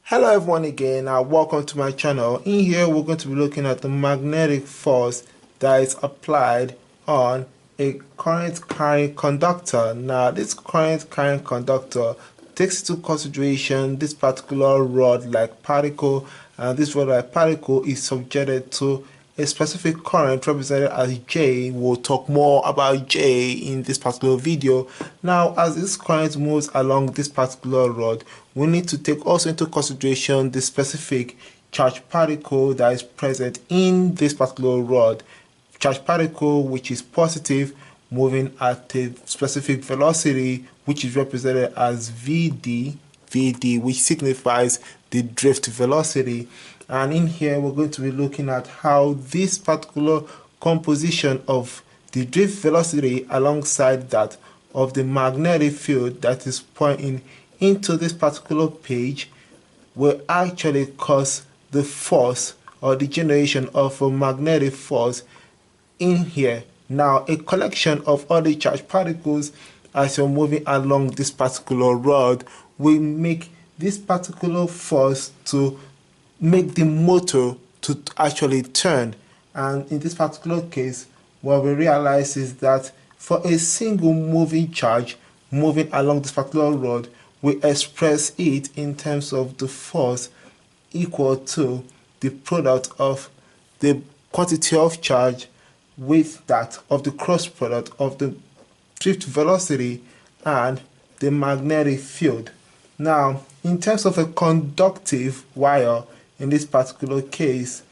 Hello everyone again and welcome to my channel. In here we're going to be looking at the magnetic force that is applied on a current carrying conductor. Now this current carrying conductor takes into consideration this particular rod-like particle, and this rod-like particle is subjected to a specific current represented as J. We'll talk more about J in this particular video. Now, as this current moves along this particular rod, we need to take also into consideration the specific charged particle that is present in this particular rod. Charged particle which is positive, moving at a specific velocity which is represented as Vd, which signifies the drift velocity. And in here we're going to be looking at how this particular composition of the drift velocity alongside that of the magnetic field that is pointing into this particular page will actually cause the force or the generation of a magnetic force in here. Now, a collection of other charged particles as you're moving along this particular rod will make this particular force to make the motor to actually turn. And in this particular case, what we realize is that for a single moving charge moving along this particular rod, we express it in terms of the force equal to the product of the quantity of charge with that of the cross product of the drift velocity and the magnetic field. Now, in terms of a conductive wire, in this particular case,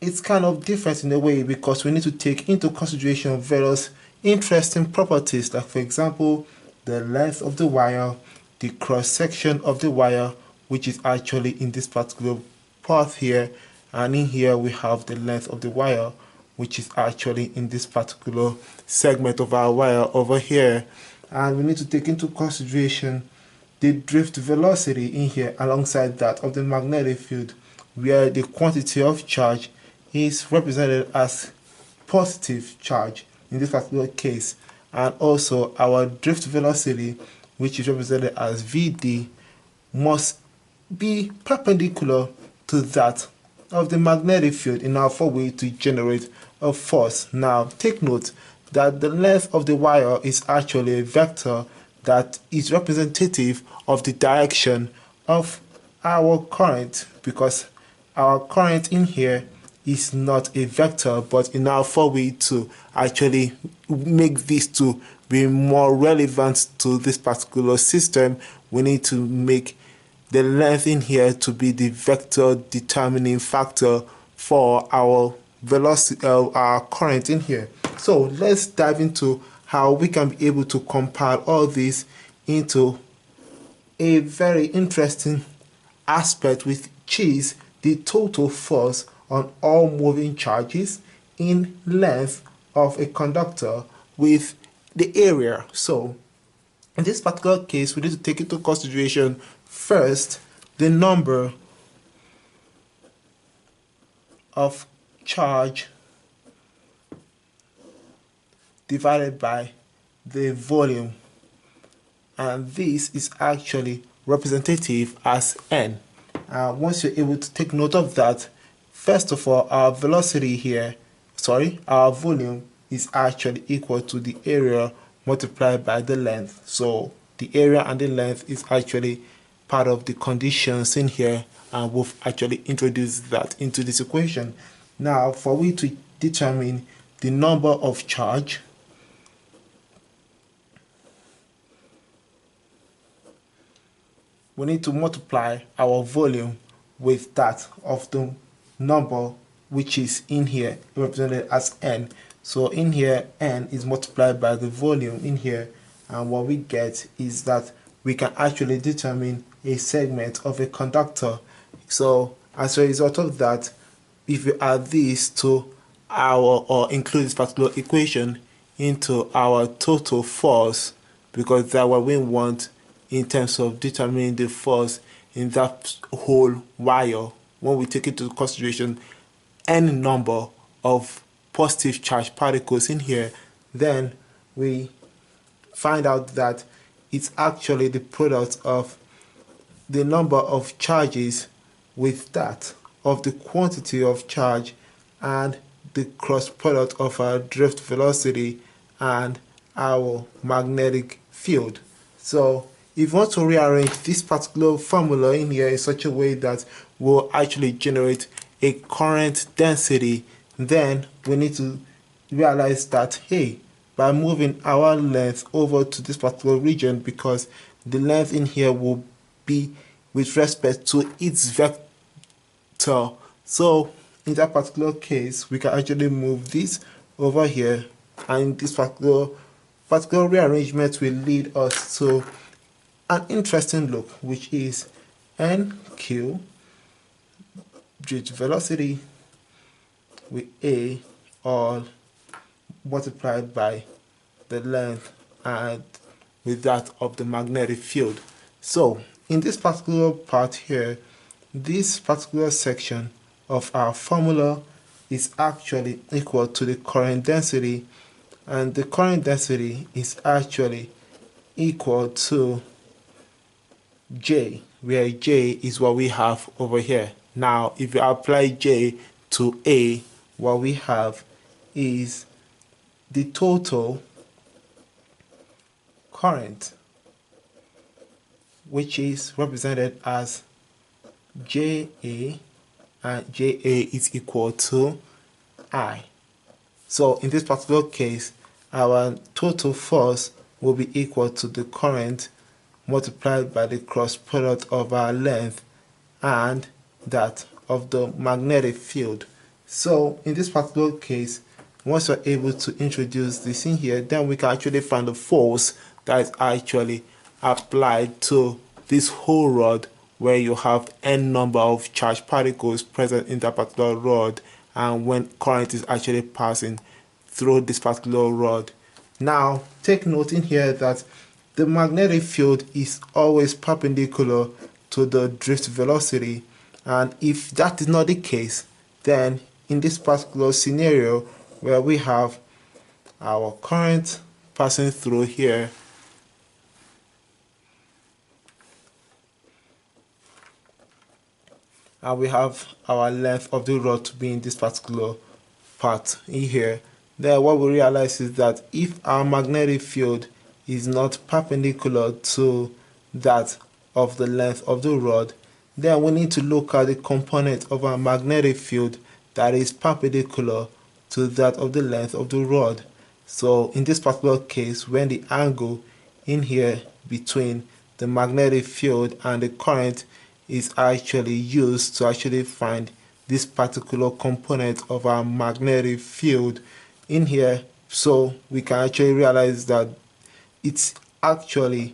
it's kind of different in a way because we need to take into consideration various interesting properties, like for example, the length of the wire, the cross section of the wire, which is actually in this particular path here, and in here we have the length of the wire, which is actually in this particular segment of our wire over here. And we need to take into consideration the drift velocity in here alongside that of the magnetic field, where the quantity of charge is represented as positive charge in this particular case, and also our drift velocity, which is represented as Vd, must be perpendicular to that of the magnetic field in order for we to generate a force. Now take note that the length of the wire is actually a vector that is representative of the direction of our current, because our current in here is not a vector, but in order for we to actually make this to be more relevant to this particular system, we need to make the length in here to be the vector determining factor for our velocity, our current in here. So let's dive into how we can be able to compile all this into a very interesting aspect, which is the total force on all moving charges in length of a conductor with the area. So in this particular case, we need to take into consideration first the number of charge divided by the volume, and this is actually representative as n. Once you're able to take note of that, first of all, our velocity here, our volume is actually equal to the area multiplied by the length. So the area and the length is actually part of the conditions in here, and we've actually introduced that into this equation. Now, for we to determine the number of charge, we need to multiply our volume with that of the number which is in here represented as n. So in here, n is multiplied by the volume in here, and what we get is that we can actually determine a segment of a conductor. So as a result of that, if we add this to or include this particular equation into our total force, because that's what we want in terms of determining the force in that whole wire, when we take into consideration any number of positive charge particles in here, then we find out that it's actually the product of the number of charges with that of the quantity of charge and the cross product of our drift velocity and our magnetic field. So if you want to rearrange this particular formula in here in such a way that will actually generate a current density, then we need to realize that, hey, by moving our length over to this particular region, because the length in here will be with respect to its vector. So in that particular case, we can actually move this over here, and this particular rearrangement will lead us to an interesting look, which is NQ drift velocity with A all multiplied by the length and with that of the magnetic field. So in this particular part here, this particular section of our formula is actually equal to the current density, and the current density is actually equal to J, where J is what we have over here. Now if you apply J to A, what we have is the total current, which is represented as JA, and JA is equal to I. So in this particular case, our total force will be equal to the current multiplied by the cross product of our length and that of the magnetic field. So in this particular case, once we're able to introduce this in here, then we can actually find the force that is actually applied to this whole rod, where you have n number of charged particles present in that particular rod, and when current is actually passing through this particular rod. Now take note in here that the magnetic field is always perpendicular to the drift velocity, and if that is not the case, then in this particular scenario where we have our current passing through here, and we have our length of the rod to be in this particular part in here, then what we realize is that if our magnetic field is not perpendicular to that of the length of the rod, then we need to look at the component of our magnetic field that is perpendicular to that of the length of the rod. So in this particular case, when the angle in here between the magnetic field and the current is actually used to actually find this particular component of our magnetic field in here, so we can actually realize that it's actually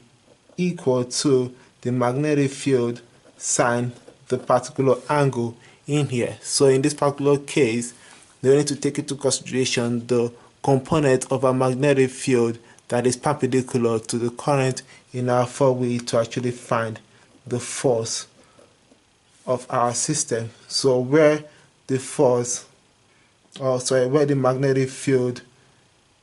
equal to the magnetic field sine the particular angle in here. So in this particular case, we need to take into consideration the component of a magnetic field that is perpendicular to the current in our way to actually find the force of our system. So where the force, where the magnetic field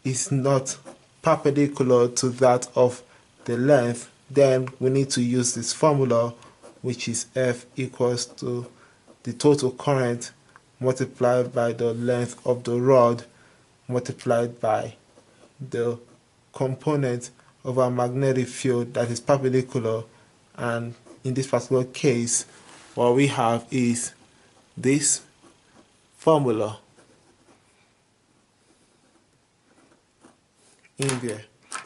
is not perpendicular to that of the length, then we need to use this formula, which is F equals to the total current multiplied by the length of the rod multiplied by the component of our magnetic field that is perpendicular. And in this particular case, what we have is this formula in there.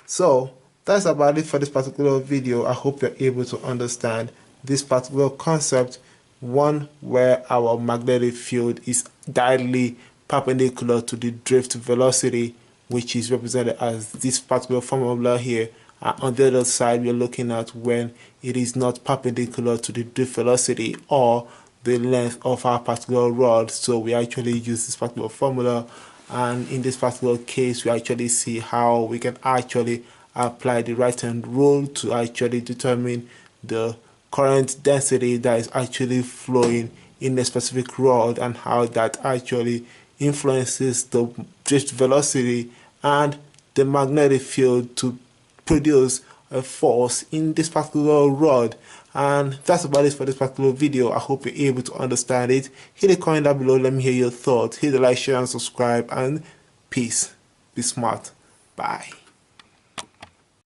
So that's about it for this particular video. I hope you're able to understand this particular concept, one where our magnetic field is directly perpendicular to the drift velocity, which is represented as this particular formula here. On the other side, we're looking at when it is not perpendicular to the drift velocity or the length of our particular rod. So we actually use this particular formula, and in this particular case, we actually see how we can actually apply the right-hand rule to actually determine the current density that is actually flowing in a specific rod, and how that actually influences the drift velocity and the magnetic field to produce force in this particular rod. And that's about it for this particular video. I hope you're able to understand it. Hit a comment down below, let me hear your thoughts. Hit the like, share and subscribe, and peace. Be smart. Bye.